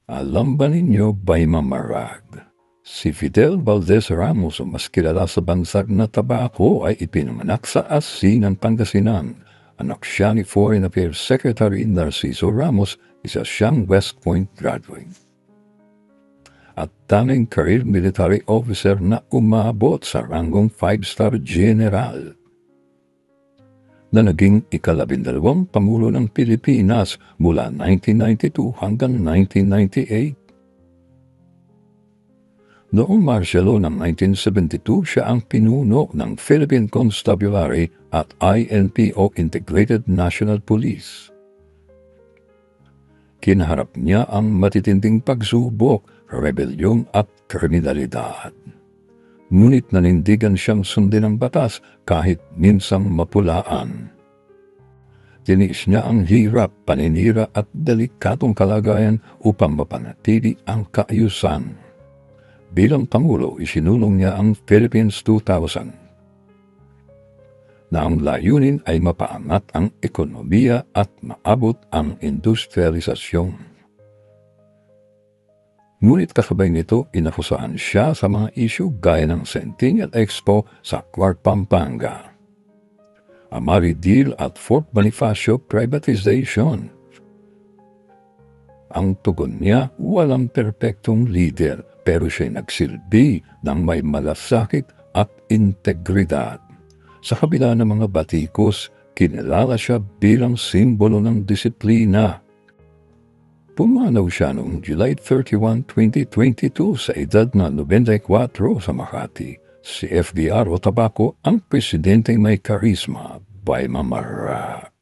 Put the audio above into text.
Alam ba ninyo ba'y mamarag? Si Fidel Valdez Ramos o mas kilala sa bansag na Tabaco ay ipinanganak sa Asinan, Pangasinan. Anak siya ni Foreign Affairs Secretary Narciso Ramos, isa siyang West Point graduate. At tanging career military officer na umabot sa ranggong 5-star general na naging ika-12 Pangulo ng Pilipinas mula 1992 hanggang 1998. Noong Marsyalo ng 1972 siya ang pinuno ng Philippine Constabulary at INPO Integrated National Police. Kinaharap niya ang matitinding pagsubok, rebelyong at kriminalidad. Ngunit nanindigan siyang sundin ang batas kahit minsang mapulaan. Tiniis niya ang hirap, paninira at delikatong kalagayan upang mapanatili ang kaayusan. Bilang Pangulo, isinulong niya ang Philippines 2000 na ang layunin ay mapaangat ang ekonomiya at maabot ang industrialisasyon. Ngunit kasabay nito, inakusahan siya sa mga isyu gaya ng Centennial Expo sa Clark, Pampanga, Amari Deal at Fort Bonifacio privatization. Ang tugon niya, walang perpektong leader, pero siya'y nagsilbi ng may malasakit at integridad. Sa kabila ng mga batikos, kinilala siya bilang simbolo ng disiplina. Pumanaw siya noong July 31, 2022 sa edad na 94 sa Makati. Si FDR o Tabaco ang presidenteng may karisma by mamarag.